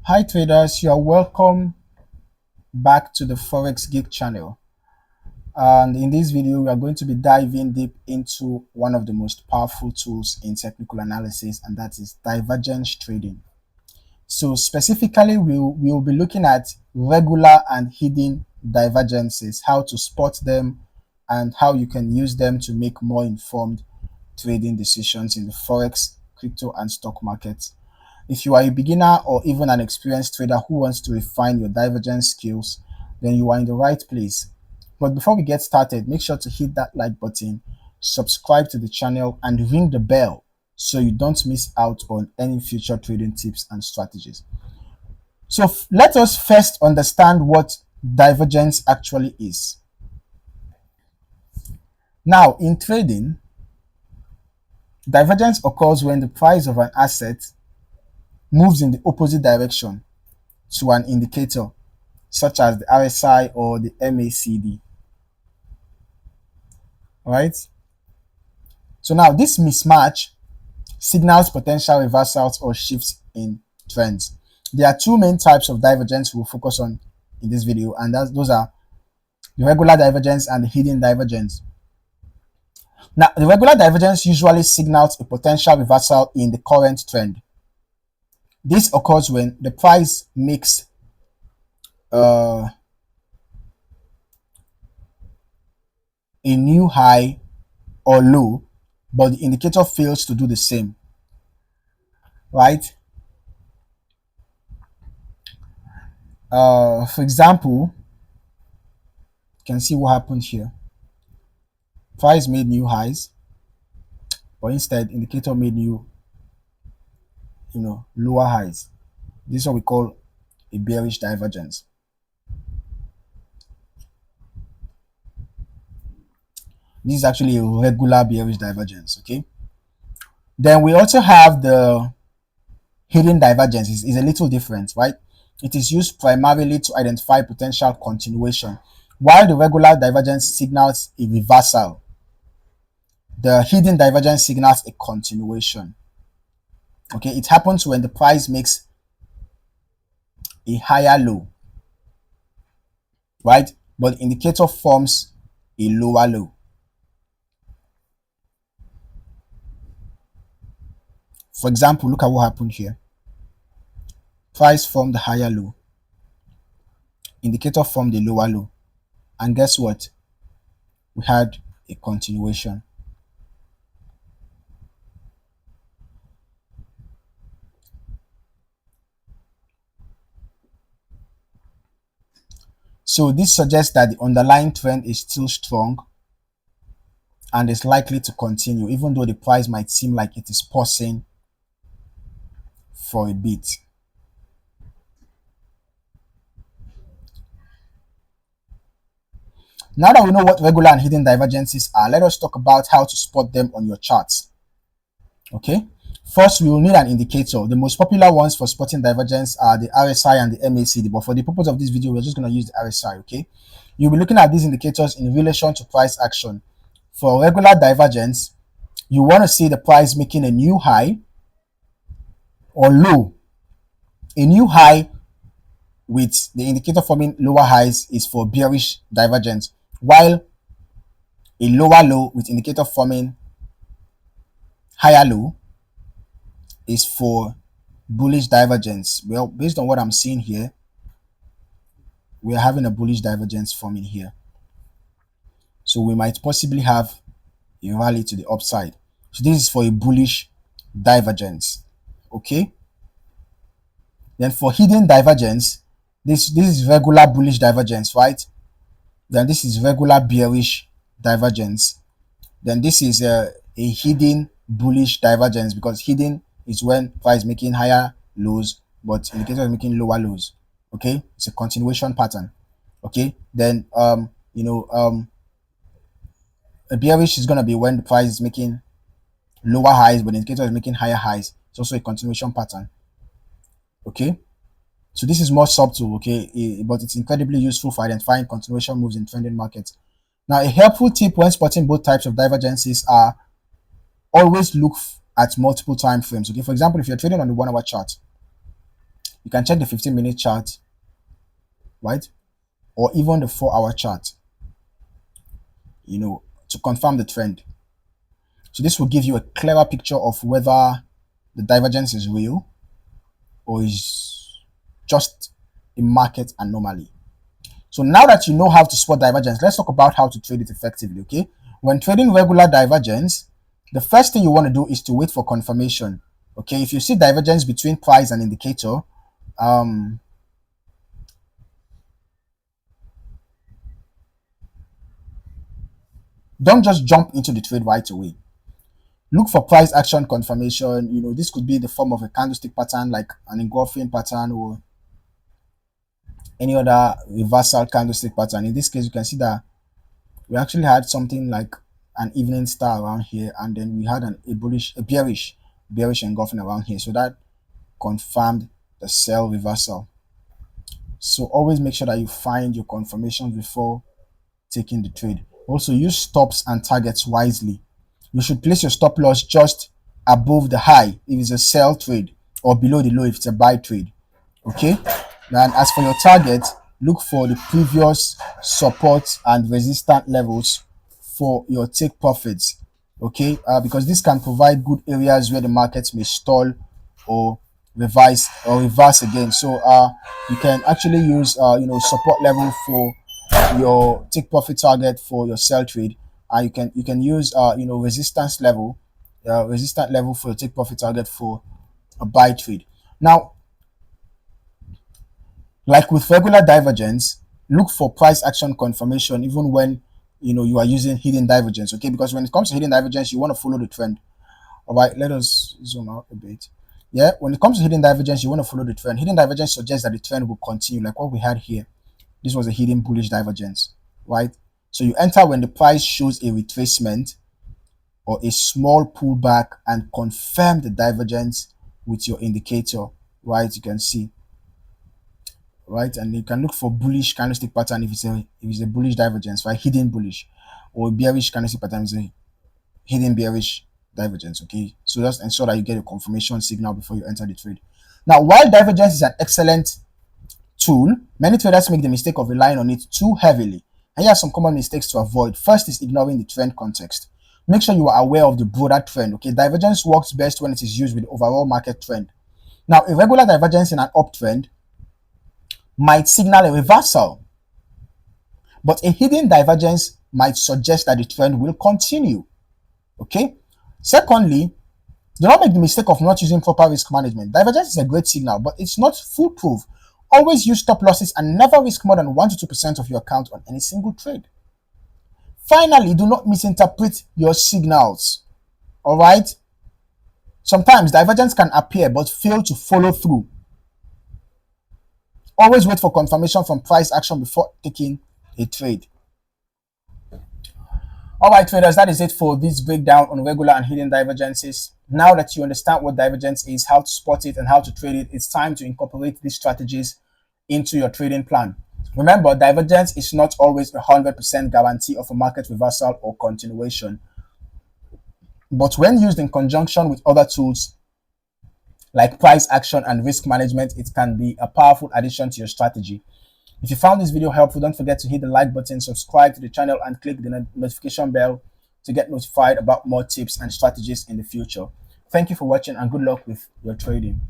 Hi traders, you are welcome back to the Forex Geek channel. And in this video, we are going to be diving deep into one of the most powerful tools in technical analysis, and that is divergence trading. So specifically, we'll be looking at regular and hidden divergences, how to spot them, and how you can use them to make more informed trading decisions in the Forex, crypto, and stock markets. If you are a beginner or even an experienced trader who wants to refine your divergence skills, then you are in the right place. But before we get started, make sure to hit that like button, subscribe to the channel, and ring the bell so you don't miss out on any future trading tips and strategies. So let us first understand what divergence actually is. Now, in trading, divergence occurs when the price of an asset moves in the opposite direction to an indicator such as the RSI or the MACD. Right? So now this mismatch signals potential reversals or shifts in trends. There are two main types of divergence we'll focus on in this video, and those are the regular divergence and the hidden divergence. Now, the regular divergence usually signals a potential reversal in the current trend. This occurs when the price makes a new high or low, but the indicator fails to do the same. Right? For example, you can see what happened here. Price made new highs, but instead indicator made new, lower highs. This is what we call a bearish divergence. This is actually a regular bearish divergence. Okay. Then we also have the hidden divergence. Is a little different, right? It is used primarily to identify potential continuation. While the regular divergence signals a reversal, the hidden divergence signals a continuation. Okay, it happens when the price makes a higher low, right? But the indicator forms a lower low. For example, look at what happened here. Price formed the higher low. Indicator formed the lower low. And guess what? We had a continuation. So this suggests that the underlying trend is still strong and is likely to continue, even though the price might seem like it is pausing for a bit. Now that we know what regular and hidden divergences are, let us talk about how to spot them on your charts. Okay, first we will need an indicator. The most popular ones for spotting divergence are the RSI and the MACD, but for the purpose of this video, we're just going to use the RSI. Okay, you'll be looking at these indicators in relation to price action. For regular divergence, you want to see the price making a new high or low. A new high with the indicator forming lower highs is for bearish divergence, while a lower low with indicator forming higher low is for bullish divergence. Well, based on what I'm seeing here, we are having a bullish divergence forming here. So we might possibly have a rally to the upside. So this is for a bullish divergence. Okay. Then for hidden divergence, this is regular bullish divergence, right? Then this is regular bearish divergence. Then this is a hidden bullish divergence, because hidden is when price making higher lows but indicator is making lower lows. Okay, it's a continuation pattern. Okay, then a bearish is going to be when the price is making lower highs but the indicator is making higher highs. It's also a continuation pattern. Okay, so this is more subtle, okay, but it's incredibly useful for identifying continuation moves in trending markets. Now, a helpful tip when spotting both types of divergences are always look at multiple time frames. Okay, for example, if you're trading on the 1 hour chart, You can check the 15-minute chart, right? Or even the 4-hour chart, to confirm the trend. So this will give you a clearer picture of whether the divergence is real or is just a market anomaly. So now that you know how to spot divergence, let's talk about how to trade it effectively, okay? When trading regular divergence, the first thing you want to do is to wait for confirmation, okay? If you see divergence between price and indicator, don't just jump into the trade right away. Look for price action confirmation. This could be the form of a candlestick pattern like an engulfing pattern or any other reversal candlestick pattern. In this case, you can see that we actually had something like an evening star around here, and then we had a bearish engulfing around here. So that confirmed the sell reversal. So always make sure that you find your confirmations before taking the trade. Also, use stops and targets wisely. You should place your stop loss just above the high if it's a sell trade, or below the low if it's a buy trade. Okay, and as for your target, look for the previous support and resistance levels for your take profits. Okay, because this can provide good areas where the markets may stall or reverse again. So you can actually use support level for your take profit target for your sell trade, and you can use resistance level for your take profit target for a buy trade. Now, like with regular divergence, look for price action confirmation even when you are using hidden divergence, okay? Because when it comes to hidden divergence, you want to follow the trend. All right, let us zoom out a bit. Yeah, when it comes to hidden divergence, you want to follow the trend. Hidden divergence suggests that the trend will continue, like what we had here. This was a hidden bullish divergence, right? So you enter when the price shows a retracement or a small pullback and confirm the divergence with your indicator, right? You can see, right? And you can look for bullish candlestick pattern if it's a bullish divergence, right? Hidden bullish, or bearish candlestick pattern is a hidden bearish divergence, okay? So just ensure that you get a confirmation signal before you enter the trade. Now, while divergence is an excellent tool, many traders make the mistake of relying on it too heavily. And here are some common mistakes to avoid. First is ignoring the trend context. Make sure you are aware of the broader trend, okay? Divergence works best when it is used with the overall market trend. Now, a regular divergence in an uptrend might signal a reversal, but a hidden divergence might suggest that the trend will continue, okay? Secondly, do not make the mistake of not using proper risk management. Divergence is a great signal, but it's not foolproof. Always use stop losses and never risk more than 1 to 2% of your account on any single trade. Finally, do not misinterpret your signals. All right? Sometimes divergence can appear but fail to follow through. Always wait for confirmation from price action before taking a trade. All right, traders, that is it for this breakdown on regular and hidden divergences. Now that you understand what divergence is, how to spot it, and how to trade it, it's time to incorporate these strategies into your trading plan. Remember, divergence is not always a 100% guarantee of a market reversal or continuation. But when used in conjunction with other tools like price action and risk management, it can be a powerful addition to your strategy. If you found this video helpful, don't forget to hit the like button, subscribe to the channel, and click the notification bell to get notified about more tips and strategies in the future. Thank you for watching and good luck with your trading.